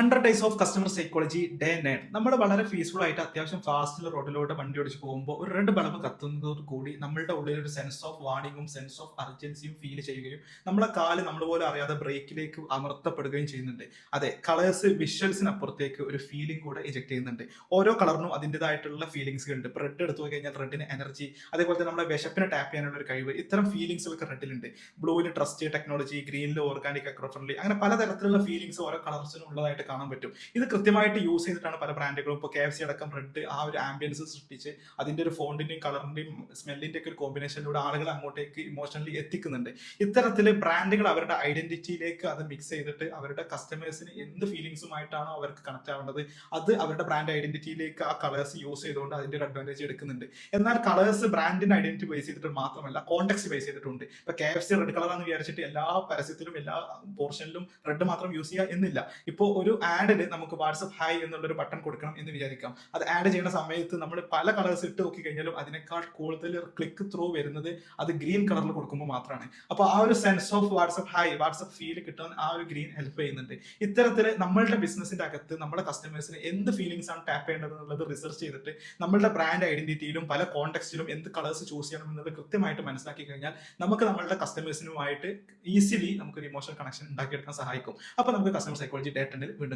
100 days of customer psychology day 9 നമ്മൾ വളരെ peaceful ആയിട്ട് അത്യാവശ്യം ഫാസ്റ്റിൽ റോഡിലൂടെ വണ്ടി ഓടിച്ച് പോകുമ്പോൾ ഒരു റെഡ് ബൾബ് കത്തുന്നതോട് കൂടി നമ്മളുടെ ഉള്ളിൽ ഒരു സെൻസ് ഓഫ് വാർണിംഗും സെൻസ് ഓഫ് അർജൻസിയും ഫീൽ ചെയ്യുകയും നമ്മളെ കാല് നമ്മൾ പോലും അറിയാതെ ബ്രേക്കിലേക്ക് അമർത്തപ്പെടുകയും ചെയ്യുന്നുണ്ട്. അതെ, കളേഴ്സ് വിഷ്വൽസിനപ്പുറത്തേക്ക് ഒരു ഫീലിംഗ് കൂടെ ഇജക്ട് ചെയ്യുന്നുണ്ട്. ഓരോ കളറിനും അതിൻ്റെതായിട്ടുള്ള ഫീലിംഗ്സുകൾ ഉണ്ട്. ഇപ്പോൾ റെഡ് എടുത്തു പോയി കഴിഞ്ഞാൽ റെഡിന് എനർജി, അതേപോലെ തന്നെ നമ്മുടെ വിശപ്പിനെ ടാപ്പ് ചെയ്യാനുള്ള ഒരു കഴിവ്, ഇത്തരം ഫീലിംഗ്സുകളൊക്കെ റെഡിലുണ്ട്. ബ്ലൂവിൽ ട്രസ്റ്റ് ടെക്നോളജി, ഗ്രീനിൽ ഓർഗാനിക് എക്കോ ഫ്രണ്ട്ലി, അങ്ങനെ പലതരത്തിലുള്ള ഫീലിംഗ്സ് ഓരോ കളേഴ്സിനും ഉള്ളതായിട്ട് കാണാൻ പറ്റും. ഇത് കൃത്യമായിട്ട് യൂസ് ചെയ്തിട്ടാണ് പല ബ്രാൻഡുകളും ഇപ്പോൾ KFC അടക്കം റെഡ് ആ ഒരു ആംബിയൻസ് സൃഷ്ടിച്ച് അതിന്റെ ഒരു ഫോണ്ടിന്റെയും കളറിന്റെയും സ്മെല്ലിന്റെ ഒക്കെ ഒരു കോമ്പിനേഷനിലൂടെ ആളുകൾ അങ്ങോട്ടേക്ക് ഇമോഷണലി എത്തിക്കുന്നുണ്ട്. ഇത്തരത്തില് ബ്രാൻഡുകൾ അവരുടെ ഐഡന്റിറ്റിയിലേക്ക് അത് മിക്സ് ചെയ്തിട്ട് അവരുടെ കസ്റ്റമേഴ്സിന് എന്ത് ഫീലിംഗ്സുമായിട്ടാണോ അവർക്ക് കണക്ട് ആവേണ്ടത് അത് അവരുടെ ബ്രാൻഡ് ഐഡന്റിറ്റിയിലേക്ക് ആ കളേഴ്സ് യൂസ് ചെയ്തുകൊണ്ട് അതിന്റെ ഒരു അഡ്വാൻറ്റേജ് എടുക്കുന്നുണ്ട്. എന്നാൽ കളേഴ്സ് ബ്രാൻഡിന്റെ ഐഡന്റിറ്റി ബേസ് ചെയ്തിട്ട് മാത്രമല്ല, കോണ്ടെക്സ്റ്റ് ബേസ് ചെയ്തിട്ടുണ്ട്. ഇപ്പൊ KFC റെഡ് കളറാന്ന് വിചാരിച്ചിട്ട് എല്ലാ പരസ്യത്തിലും എല്ലാ പോർഷനിലും റെഡ് മാത്രം യൂസ് ചെയ്യുക എന്നില്ല. ഇപ്പോൾ ഒരു ആഡിൽ നമുക്ക് വാട്സ്ആപ്പ് ഹായ് എന്നുള്ളൊരു ബട്ടൺ കൊടുക്കണം എന്ന് വിചാരിക്കാം. അത് ആഡ് ചെയ്യുന്ന സമയത്ത് നമ്മൾ പല കളേഴ്സ് ഇട്ട് നോക്കി കഴിഞ്ഞാലും അതിനേക്കാൾ കൂടുതൽ ക്ലിക്ക് ത്രൂ വരുന്നത് അത് ഗ്രീൻ കളറിൽ കൊടുക്കുമ്പോൾ മാത്രമാണ്. അപ്പോൾ ആ ഒരു sense of WhatsApp hi, WhatsApp feel കിട്ടാൻ ആ ഒരു ഗ്രീൻ ഹെൽപ്പ് ചെയ്യുന്നുണ്ട്. ഇത്തരത്തിൽ നമ്മളുടെ ബിസിനസിന്റെ അകത്ത് നമ്മുടെ കസ്റ്റമേഴ്സിന് എന്ത് ഫീലിംഗ്സ് ആണ് ടാപ്പ് ചെയ്യേണ്ടത് എന്നുള്ളത് റിസർച്ച് ചെയ്തിട്ട് നമ്മളുടെ ബ്രാൻഡ് ഐഡന്റിറ്റിയിലും പല കോണ്ടെക്സ്റ്റിലും എന്ത് കളേഴ്സ് ചൂസ് ചെയ്യണം എന്നുള്ളത് കൃത്യമായിട്ട് മനസ്സിലാക്കി കഴിഞ്ഞാൽ നമുക്ക് നമ്മളുടെ കസ്റ്റമേഴ്സിനുമായിട്ട് ഈസിലി നമുക്കൊരു ഇമോഷണൽ കണക്ഷൻ ഉണ്ടാക്കിയെടുക്കാൻ സഹായിക്കും. അപ്പോൾ നമുക്ക് കസ്റ്റമർ സൈക്കോളജി ഡേ 10 വീണ്ടും